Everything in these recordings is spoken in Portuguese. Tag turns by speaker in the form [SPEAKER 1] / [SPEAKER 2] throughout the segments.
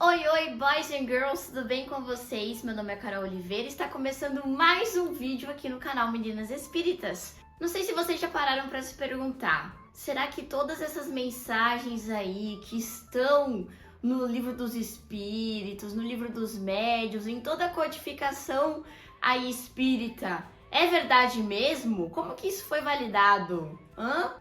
[SPEAKER 1] Oi, oi, boys and girls, tudo bem com vocês? Meu nome é Carol Oliveira e está começando mais um vídeo aqui no canal Meninas Espíritas. Não sei se vocês já pararam para se perguntar, será que todas essas mensagens aí que estão no livro dos espíritos, no livro dos médiuns, em toda a codificação aí espírita, é verdade mesmo? Como que isso foi validado?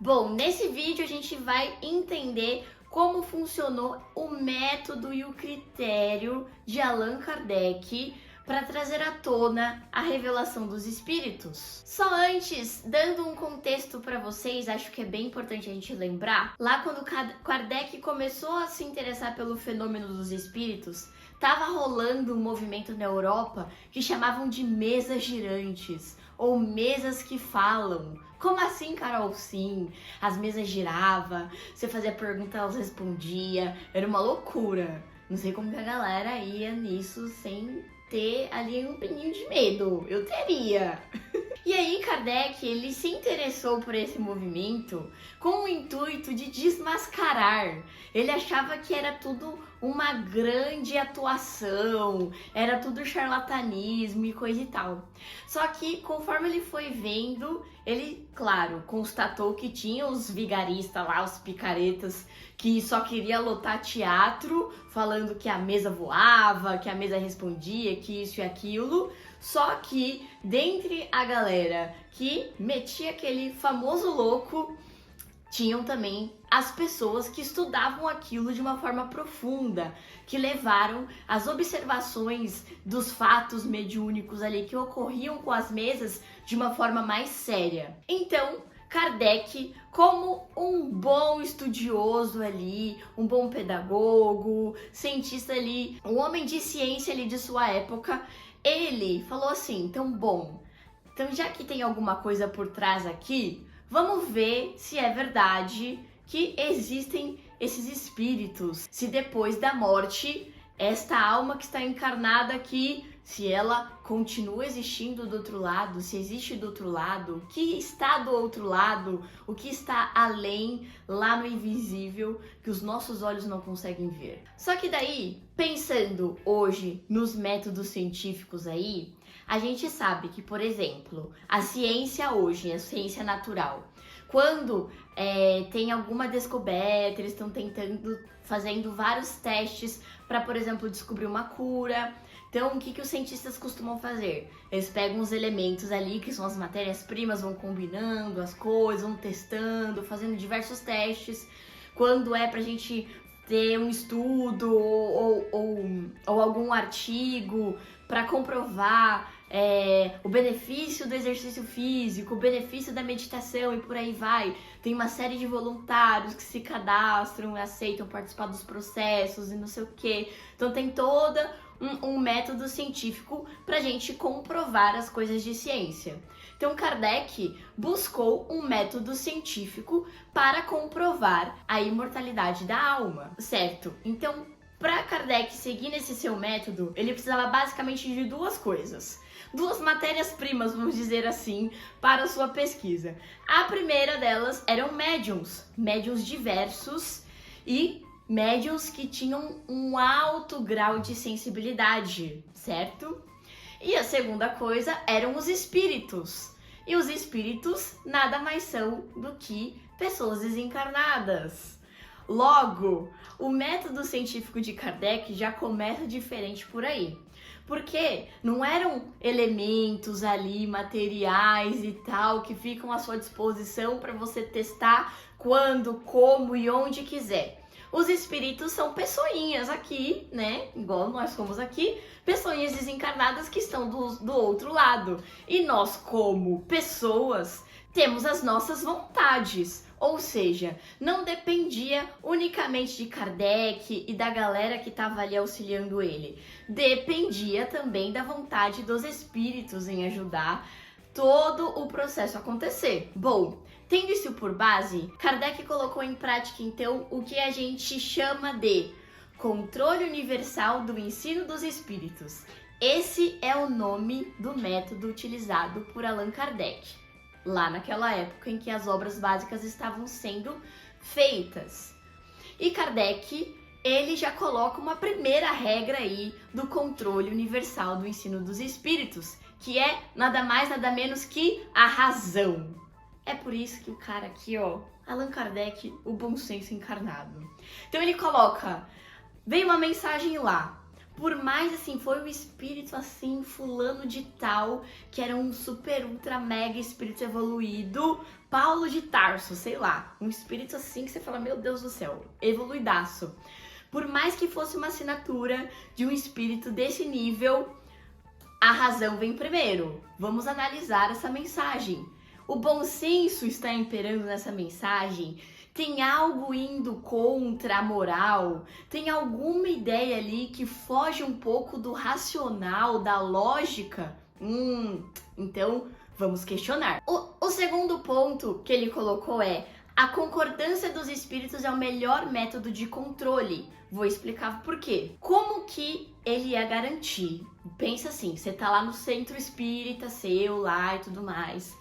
[SPEAKER 1] Bom, nesse vídeo a gente vai entender como funcionou o método e o critério de Allan Kardec para trazer à tona a revelação dos espíritos. Só antes, dando um contexto para vocês, acho que é bem importante a gente lembrar, lá quando Kardec começou a se interessar pelo fenômeno dos espíritos, estava rolando um movimento na Europa que chamavam de mesas girantes, ou mesas que falam. Como assim, Carol? Sim, as mesas giravam, você fazia pergunta, elas respondiam, era uma loucura. Não sei como que a galera ia nisso sem ter ali um pininho de medo. Eu teria. E aí Kardec, ele se interessou por esse movimento com o intuito de desmascarar. Ele achava que era tudo uma grande atuação, era tudo charlatanismo e coisa e tal. Só que conforme ele foi vendo, ele, claro, constatou que tinha os vigaristas lá, os picaretas, que só queria lotar teatro, falando que a mesa voava, que a mesa respondia, que isso e aquilo. Só que, dentre a galera que metia aquele famoso louco, tinham também as pessoas que estudavam aquilo de uma forma profunda, que levaram as observações dos fatos mediúnicos ali que ocorriam com as mesas de uma forma mais séria. Então, Kardec, como um bom estudioso ali, um bom pedagogo, cientista ali, um homem de ciência ali de sua época, ele falou assim, então já que tem alguma coisa por trás aqui, vamos ver se é verdade que existem esses espíritos, se depois da morte, esta alma que está encarnada aqui, se ela continua existindo do outro lado, se existe do outro lado, o que está do outro lado, o que está além, lá no invisível, que os nossos olhos não conseguem ver. Só que daí, pensando hoje nos métodos científicos aí, a gente sabe que, por exemplo, a ciência hoje, a ciência natural, quando tem alguma descoberta, eles estão fazendo vários testes para, por exemplo, descobrir uma cura. Então, o que os cientistas costumam fazer? Eles pegam os elementos ali, que são as matérias-primas, vão combinando as coisas, vão testando, fazendo diversos testes. Quando é pra gente ter um estudo ou algum artigo para comprovar o benefício do exercício físico, o benefício da meditação e por aí vai. Tem uma série de voluntários que se cadastram e aceitam participar dos processos e não sei o que. Então tem toda um método científico pra gente comprovar as coisas de ciência. Então Kardec buscou um método científico para comprovar a imortalidade da alma, certo? Então, para Kardec seguir nesse seu método, ele precisava basicamente de duas coisas. Duas matérias-primas, vamos dizer assim, para a sua pesquisa. A primeira delas eram médiuns diversos e médiuns que tinham um alto grau de sensibilidade, certo? E a segunda coisa eram os espíritos. E os espíritos nada mais são do que pessoas desencarnadas. Logo, o método científico de Kardec já começa diferente por aí. Porque não eram elementos ali, materiais e tal, que ficam à sua disposição para você testar quando, como e onde quiser. Os espíritos são pessoinhas aqui, né? Igual nós somos aqui, pessoinhas desencarnadas que estão do outro lado. E nós, como pessoas, temos as nossas vontades. Ou seja, não dependia unicamente de Kardec e da galera que estava ali auxiliando ele. Dependia também da vontade dos espíritos em ajudar todo o processo a acontecer. Bom, tendo isso por base, Kardec colocou em prática então o que a gente chama de controle universal do ensino dos espíritos. Esse é o nome do método utilizado por Allan Kardec, lá naquela época em que as obras básicas estavam sendo feitas. E Kardec ele já coloca uma primeira regra aí do controle universal do ensino dos espíritos, que é nada mais, nada menos que a razão. É por isso que o cara aqui, ó, Allan Kardec, o bom senso encarnado. Então ele coloca, veio uma mensagem lá, por mais assim, foi o espírito assim, fulano de tal, que era um super, ultra, mega espírito evoluído, Paulo de Tarso, sei lá, um espírito assim que você fala, meu Deus do céu, evoluidaço. Por mais que fosse uma assinatura de um espírito desse nível, a razão vem primeiro. Vamos analisar essa mensagem. O bom senso está imperando nessa mensagem? Tem algo indo contra a moral? Tem alguma ideia ali que foge um pouco do racional, da lógica? Então vamos questionar. O segundo ponto que ele colocou é: a concordância dos espíritos é o melhor método de controle. Vou explicar por quê. Como que ele ia garantir? Pensa assim, você tá lá no centro espírita seu lá e tudo mais.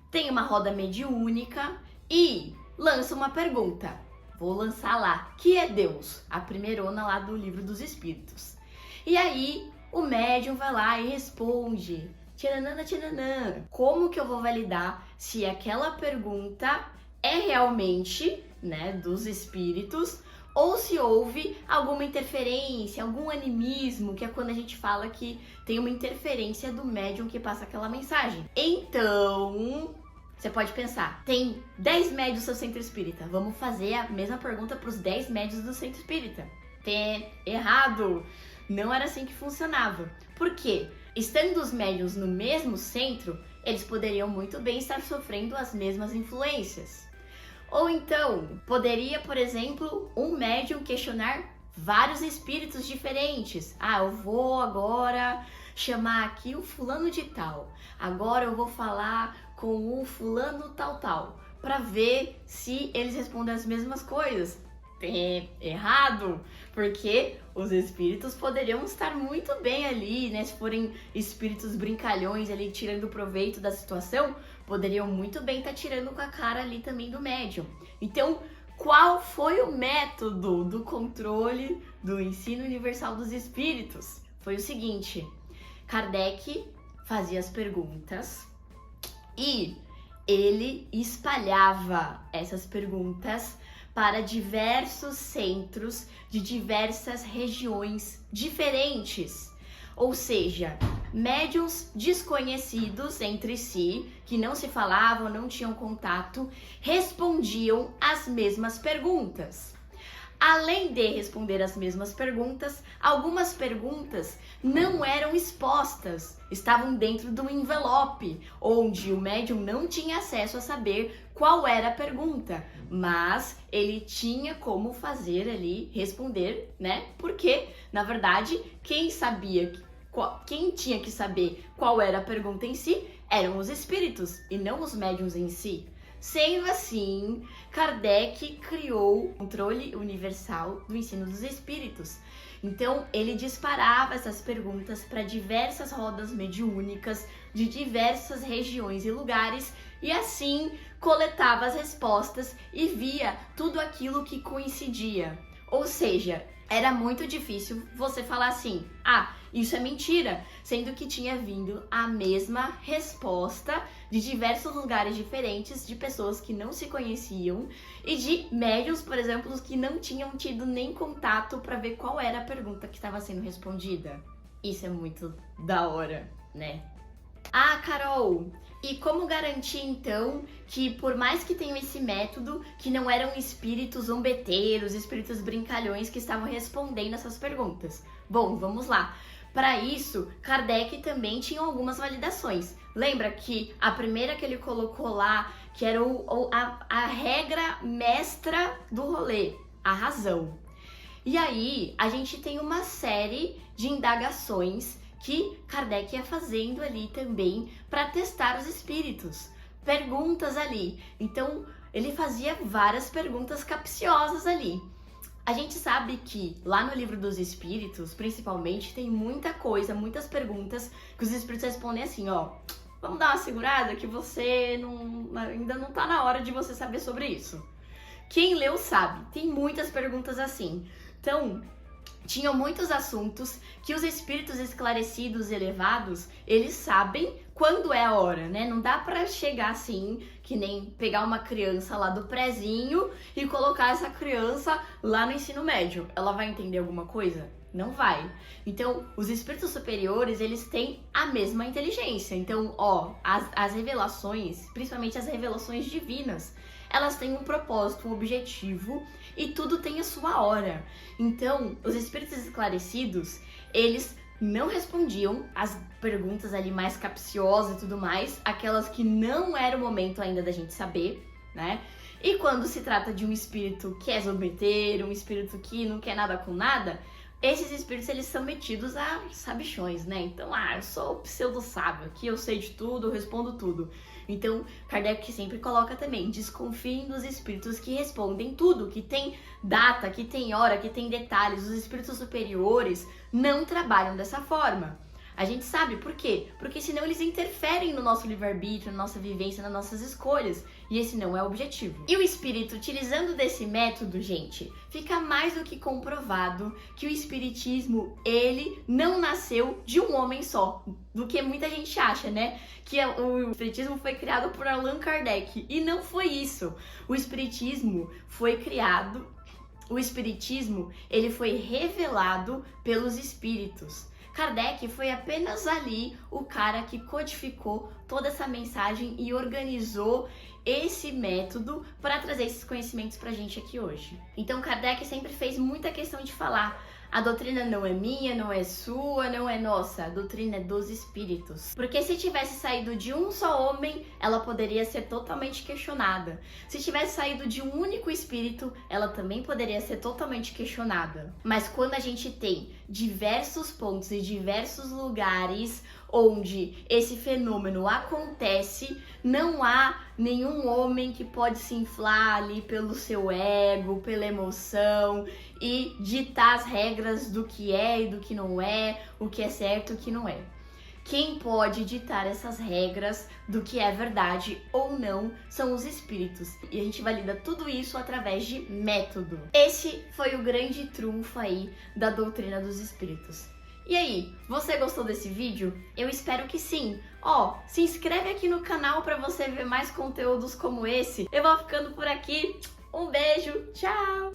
[SPEAKER 1] Tem uma roda mediúnica e lança uma pergunta. Vou lançar lá, que é Deus? A primeirona lá do Livro dos Espíritos. E aí o médium vai lá e responde. Tchananã, tchananã. Como que eu vou validar se aquela pergunta é realmente, né, dos espíritos, ou se houve alguma interferência, algum animismo, que é quando a gente fala que tem uma interferência do médium que passa aquela mensagem. Então, você pode pensar, tem 10 médios do seu centro espírita, vamos fazer a mesma pergunta para os 10 médios do centro espírita. Errado! Não era assim que funcionava. Por quê? Estando os médiuns no mesmo centro, eles poderiam muito bem estar sofrendo as mesmas influências. Ou então, poderia, por exemplo, um médium questionar vários espíritos diferentes. Eu vou agora chamar aqui o fulano de tal. Agora eu vou falar com o fulano tal, para ver se eles respondem as mesmas coisas. Errado, porque os espíritos poderiam estar muito bem ali, né? Se forem espíritos brincalhões ali, tirando proveito da situação, poderiam muito bem estar tirando com a cara ali também do médium. Então, qual foi o método do controle do ensino universal dos espíritos? Foi o seguinte: Kardec fazia as perguntas e ele espalhava essas perguntas para diversos centros de diversas regiões diferentes. Ou seja, médiuns desconhecidos entre si, que não se falavam, não tinham contato, respondiam as mesmas perguntas. Além de responder as mesmas perguntas, algumas perguntas não eram expostas, estavam dentro de um envelope, onde o médium não tinha acesso a saber qual era a pergunta, mas ele tinha como fazer ali, responder, né? Porque, na verdade, quem tinha que saber qual era a pergunta em si eram os espíritos e não os médiuns em si. Sendo assim, Kardec criou o controle universal do ensino dos espíritos. Então, ele disparava essas perguntas para diversas rodas mediúnicas de diversas regiões e lugares e assim coletava as respostas e via tudo aquilo que coincidia. Ou seja, era muito difícil você falar assim, isso é mentira, sendo que tinha vindo a mesma resposta de diversos lugares diferentes, de pessoas que não se conheciam e de médiuns, por exemplo, que não tinham tido nem contato para ver qual era a pergunta que estava sendo respondida. Isso é muito da hora, né? Carol, e como garantir então que por mais que tenham esse método, que não eram espíritos zombeteiros, espíritos brincalhões que estavam respondendo essas perguntas? Bom, vamos lá. Para isso, Kardec também tinha algumas validações. Lembra que a primeira que ele colocou lá, que era a regra mestra do rolê, a razão. E aí, a gente tem uma série de indagações que Kardec ia fazendo ali também para testar os espíritos. Perguntas ali. Então, ele fazia várias perguntas capciosas ali. A gente sabe que lá no Livro dos Espíritos, principalmente, tem muita coisa, muitas perguntas que os espíritos respondem assim, vamos dar uma segurada que você ainda não tá na hora de você saber sobre isso. Quem leu sabe, tem muitas perguntas assim. Então, tinham muitos assuntos que os espíritos esclarecidos, elevados, eles sabem quando é a hora, né? Não dá pra chegar assim, que nem pegar uma criança lá do prezinho e colocar essa criança lá no ensino médio. Ela vai entender alguma coisa? Não vai. Então, os espíritos superiores, eles têm a mesma inteligência. Então, as revelações, principalmente as revelações divinas, elas têm um propósito, um objetivo, e tudo tem a sua hora. Então, os espíritos esclarecidos, eles não respondiam as perguntas ali mais capciosas e tudo mais, aquelas que não era o momento ainda da gente saber, né? E quando se trata de um espírito que é zombeteiro, um espírito que não quer nada com nada, esses espíritos, eles são metidos a sabichões, né? Então, eu sou o pseudo-sábio, aqui eu sei de tudo, eu respondo tudo. Então, Kardec sempre coloca também, desconfiem dos espíritos que respondem tudo, que tem data, que tem hora, que tem detalhes. Os espíritos superiores não trabalham dessa forma. A gente sabe por quê? Porque senão eles interferem no nosso livre-arbítrio, na nossa vivência, nas nossas escolhas. E esse não é o objetivo. E o espírito, utilizando desse método, gente, fica mais do que comprovado que o espiritismo, ele não nasceu de um homem só. Do que muita gente acha, né? Que o espiritismo foi criado por Allan Kardec. E não foi isso. O espiritismo foi criado... O espiritismo, ele foi revelado pelos espíritos. Kardec foi apenas ali o cara que codificou toda essa mensagem e organizou esse método para trazer esses conhecimentos pra gente aqui hoje. Então Kardec sempre fez muita questão de falar: a doutrina não é minha, não é sua, não é nossa, a doutrina é dos espíritos. Porque se tivesse saído de um só homem, ela poderia ser totalmente questionada. Se tivesse saído de um único espírito, ela também poderia ser totalmente questionada. Mas quando a gente tem diversos pontos e diversos lugares onde esse fenômeno acontece, não há nenhum homem que pode se inflar ali pelo seu ego, pela emoção e ditar as regras do que é e do que não é, o que é certo e o que não é. Quem pode ditar essas regras do que é verdade ou não são os espíritos. E a gente valida tudo isso através de método. Esse foi o grande trunfo aí da doutrina dos espíritos. E aí, você gostou desse vídeo? Eu espero que sim. Se inscreve aqui no canal para você ver mais conteúdos como esse. Eu vou ficando por aqui. Um beijo, tchau!